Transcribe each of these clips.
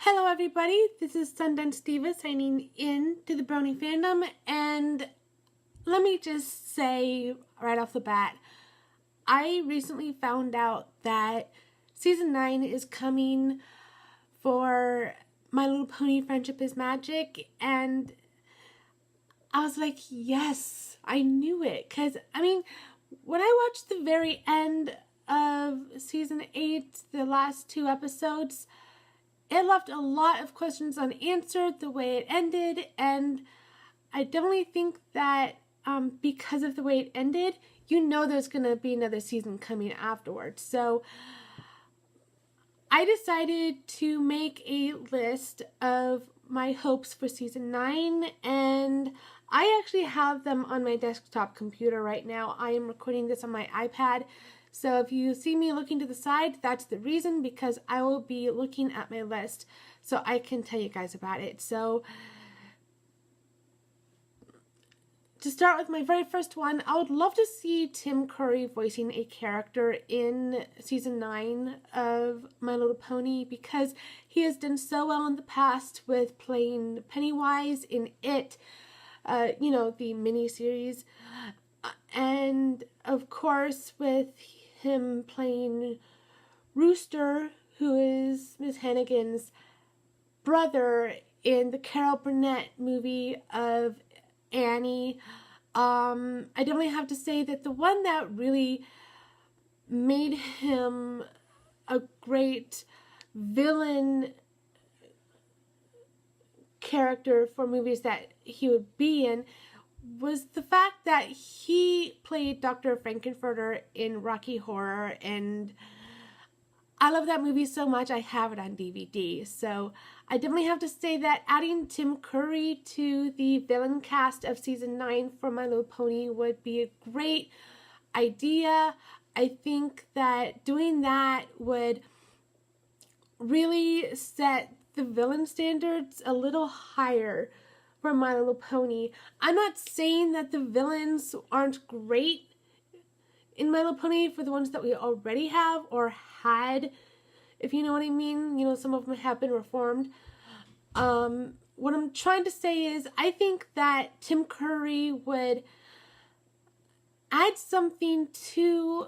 Hello everybody, this is Sundance Diva signing in to the Brony fandom, and let me just say right off the bat, I recently found out that season 9 is coming for My Little Pony Friendship is Magic, and I was like, yes, I knew it, because, when I watched the very end of season 8, the last 2 episodes, it left a lot of questions unanswered the way it ended, and I definitely think that because of the way it ended, there's going to be another season coming afterwards. So I decided to make a list of my hopes for season 9, and I actually have them on my desktop computer right now. I am recording this on my iPad. So if you see me looking to the side, that's the reason, because I will be looking at my list so I can tell you guys about it. So to start with my very first one, I would love to see Tim Curry voicing a character in season 9 of My Little Pony, because he has done so well in the past with playing Pennywise in It, the miniseries, and of course with him playing Rooster, who is Miss Hannigan's brother in the Carol Burnett movie of Annie. I definitely have to say that the one that really made him a great villain character for movies that he would be in was the fact that he played Dr. Frankenfurter in Rocky Horror, and I love that movie so much I have it on DVD. So I definitely have to say that adding Tim Curry to the villain cast of season 9 for My Little Pony would be a great idea. I think that doing that would really set the villain standards a little higher for My Little Pony. I'm not saying that the villains aren't great in My Little Pony for the ones that we already have or had, if you know what I mean. Some of them have been reformed. What I'm trying to say is I think that Tim Curry would add something to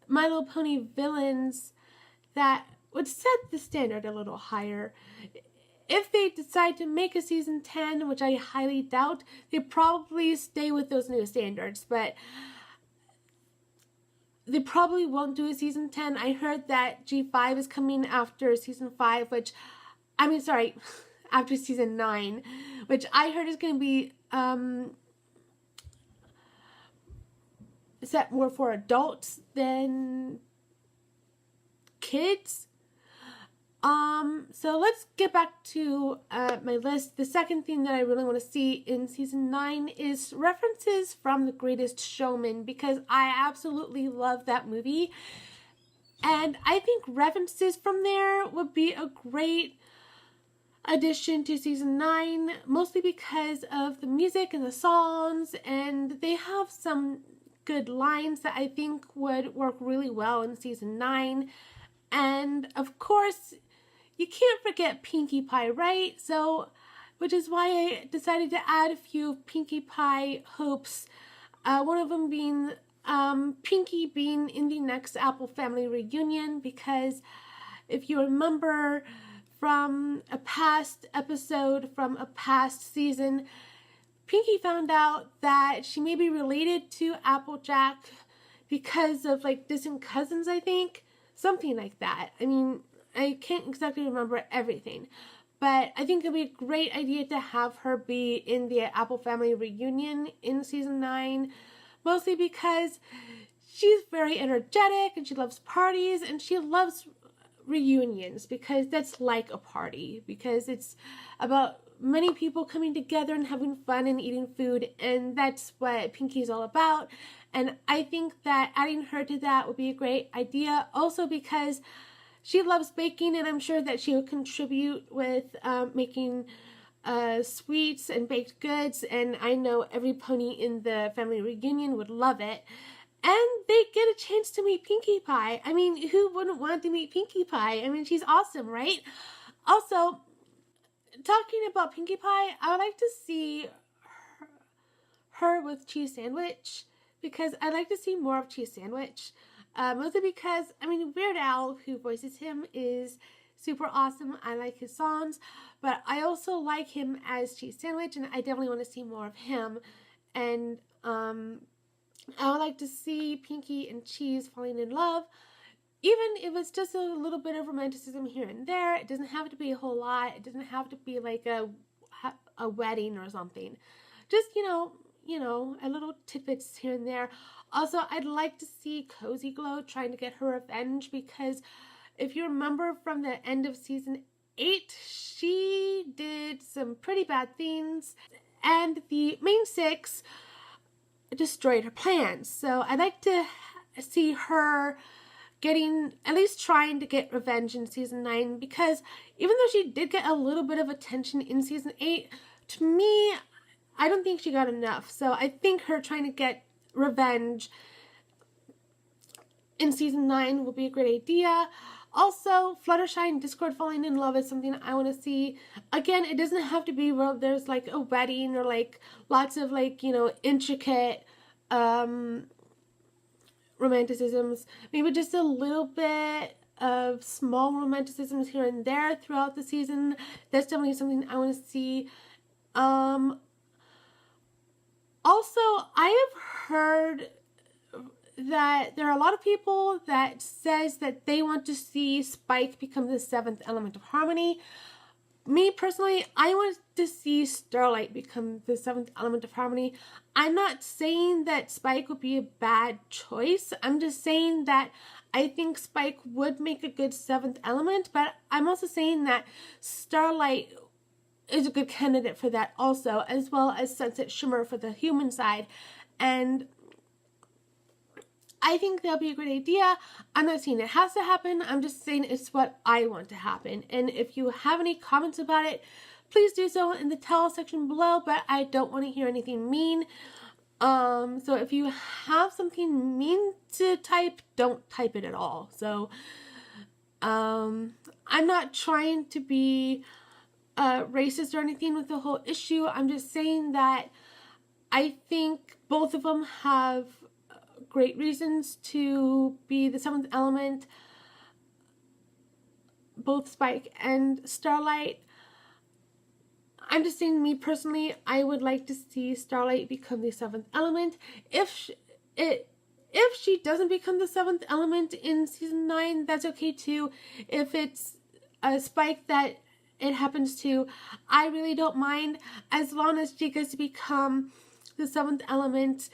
My Little Pony villains that would set the standard a little higher. If they decide to make a season 10, which I highly doubt, they probably stay with those new standards, but they probably won't do a season 10. I heard that G5 is coming after season 5, after season 9, which I heard is going to be set more for adults than kids. So let's get back to my list. The second thing that I really want to see in season 9 is references from The Greatest Showman, because I absolutely love that movie. And I think references from there would be a great addition to season 9, mostly because of the music and the songs, and they have some good lines that I think would work really well in season 9. And of course, you can't forget Pinkie Pie, right? So, which is why I decided to add a few Pinkie Pie hopes. One of them being Pinkie being in the next Apple Family reunion, because if you remember from a past episode, from a past season, Pinkie found out that she may be related to Applejack because of distant cousins, I think. Something like that. I can't exactly remember everything, but I think it'd be a great idea to have her be in the Apple Family reunion in season 9, mostly because she's very energetic and she loves parties and she loves reunions, because that's like a party, because it's about many people coming together and having fun and eating food, and that's what Pinkie's all about. And I think that adding her to that would be a great idea, also because she loves baking, and I'm sure that she will contribute with making sweets and baked goods, and I know every pony in the family reunion would love it. And they get a chance to meet Pinkie Pie. I mean, who wouldn't want to meet Pinkie Pie? I mean, she's awesome, right? Also, talking about Pinkie Pie, I would like to see her with Cheese Sandwich, because I'd like to see more of Cheese Sandwich. Mostly because, I mean, Weird Al, who voices him, is super awesome. I like his songs, but I also like him as Cheese Sandwich, and I definitely want to see more of him. And I would like to see Pinkie and Cheese falling in love, even if it's just a little bit of romanticism here and there. It doesn't have to be a whole lot. It doesn't have to be like a wedding or something. Just, a little tidbits here and there. Also, I'd like to see Cozy Glow trying to get her revenge, because if you remember from the end of season 8, she did some pretty bad things, and the main 6 destroyed her plans. So I'd like to see her at least trying to get revenge in season 9, because even though she did get a little bit of attention in season 8, to me, I don't think she got enough. So I think her trying to get revenge in season 9 will be a great idea. Also, Fluttershy and Discord falling in love is something I want to see. Again, it doesn't have to be where there's like a wedding or like lots of like, intricate romanticisms. Maybe just a little bit of small romanticisms here and there throughout the season. That's definitely something I want to see. Also, I have heard that there are a lot of people that says that they want to see Spike become the 7th element of harmony. Me personally, I want to see Starlight become the 7th element of harmony. I'm not saying that Spike would be a bad choice. I'm just saying that I think Spike would make a good 7th element, but I'm also saying that Starlight is a good candidate for that also, as well as Sunset Shimmer for the human side. And I think that'll be a great idea. I'm not saying it has to happen. I'm just saying it's what I want to happen. And if you have any comments about it, please do so in the tell section below, but I don't want to hear anything mean. So if you have something mean to type, don't type it at all. So, I'm not trying to be racist or anything with the whole issue. I'm just saying that I think both of them have great reasons to be the 7th element, both Spike and Starlight. I'm just saying, me personally, I would like to see Starlight become the 7th element. If she doesn't become the 7th element in season 9, that's okay too. If it's a Spike that it happens to, I really don't mind, as long as she gets to become the 7th element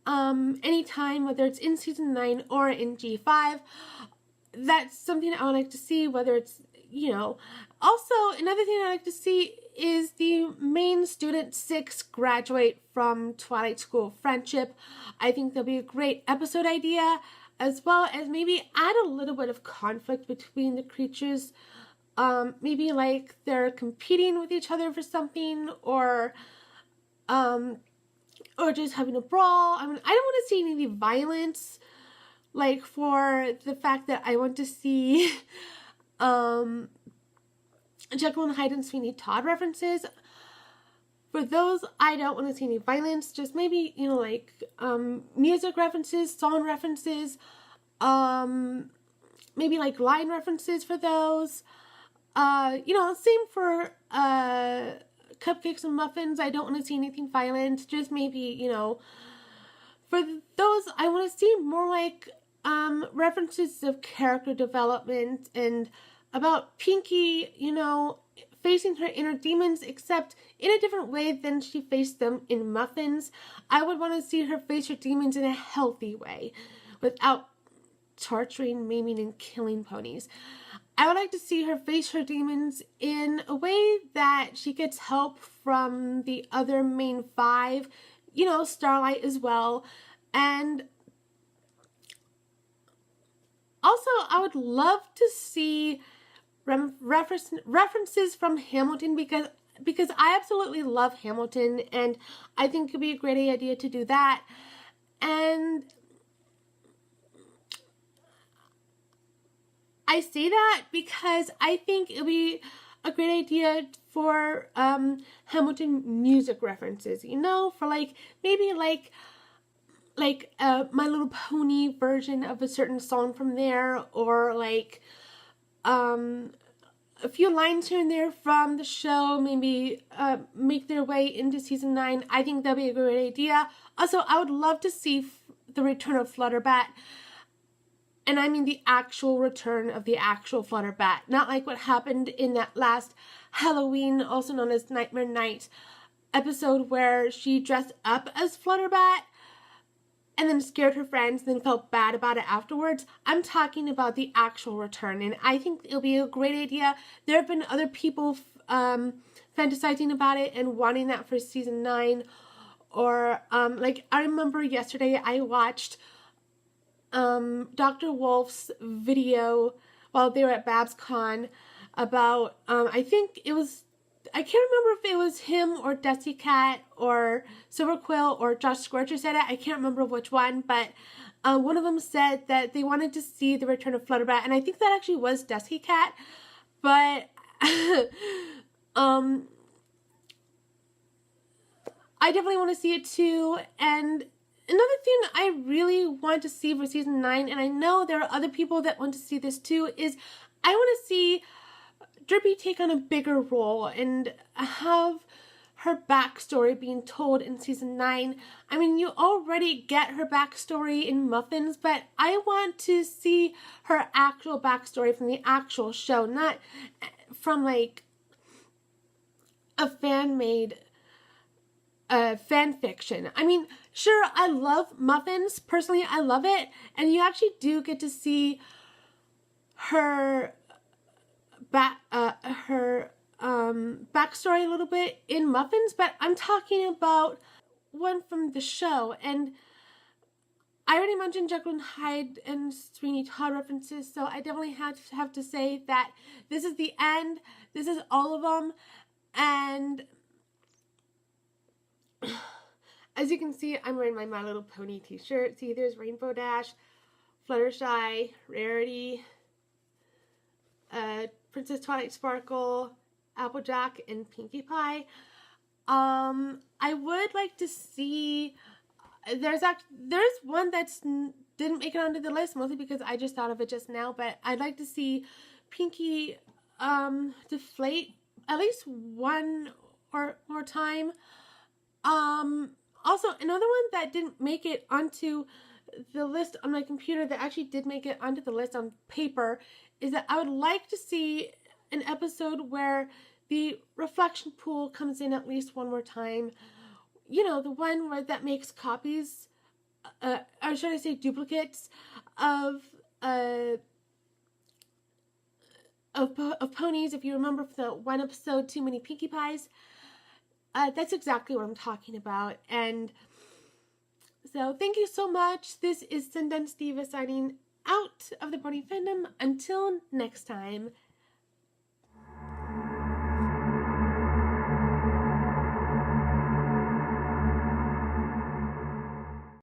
anytime, whether it's in season 9 or in G5. That's something I would like to see, whether it's, Also, another thing I like to see is the main student 6 graduate from Twilight School Friendship. I think that'll be a great episode idea, as well as maybe add a little bit of conflict between the creatures. Maybe like they're competing with each other for something, or just having a brawl. I mean, I don't want to see any violence, like for the fact that I want to see Jekyll and Hyde and Sweeney Todd references. For those, I don't want to see any violence. Just maybe, music references, song references, maybe like line references for those. Same for cupcakes and muffins. I don't want to see anything violent. Just maybe, for those, I want to see more like references of character development and about Pinkie, facing her inner demons, except in a different way than she faced them in Muffins. I would want to see her face her demons in a healthy way, without torturing, maiming, and killing ponies. I would like to see her face her demons in a way that she gets help from the other main 5, Starlight as well. And also, I would love to see references from Hamilton, because I absolutely love Hamilton, and I think it would be a great idea to do that. And I say that because I think it would be a great idea for Hamilton music references, you know, for like maybe like My Little Pony version of a certain song from there, or like a few lines here and there from the show, maybe make their way into season 9. I think that'd be a great idea. Also, I would love to see the return of Flutterbat. And I mean the actual return of the actual Flutterbat. Not like what happened in that last Halloween, also known as Nightmare Night episode, where she dressed up as Flutterbat and then scared her friends, then felt bad about it afterwards. I'm talking about the actual return, and I think it'll be a great idea. There have been other people fantasizing about it and wanting that for season 9. Or, like, I remember yesterday I watched Dr. Wolf's video while they were at BabsCon about, I think it was, I can't remember if it was him or Dusty Cat or Silver Quill or Josh Squircher said it. I can't remember which one, but one of them said that they wanted to see the return of Flutterbat, and I think that actually was Dusty Cat, but I definitely want to see it too. And another thing I really want to see for season 9, and I know there are other people that want to see this too, is I want to see Drippy take on a bigger role and have her backstory being told in season 9. I mean, you already get her backstory in Muffins, but I want to see her actual backstory from the actual show, not from like a fan-made fan fiction. I mean, sure, I love Muffins. Personally, I love it. And you actually do get to see her backstory a little bit in Muffins, but I'm talking about one from the show. And I already mentioned Jekyll and Hyde and Sweeney Todd references, so I definitely have to say that this is the end. This is all of them. And as you can see, I'm wearing my My Little Pony t-shirt. See, there's Rainbow Dash, Fluttershy, Rarity, Princess Twilight Sparkle, Applejack, and Pinkie Pie. I would like to see, there's one that's didn't make it onto the list, mostly because I just thought of it just now, but I'd like to see Pinkie deflate at least one or more time. Also, another one that didn't make it onto the list on my computer that actually did make it onto the list on paper is that I would like to see an episode where the reflection pool comes in at least one more time. You know, the one where that makes copies, or should I say duplicates, of ponies. If you remember from the one episode, Too Many Pinkie Pies. That's exactly what I'm talking about. And so thank you so much. This is Sundance Diva signing out of the Pony Fandom. Until next time.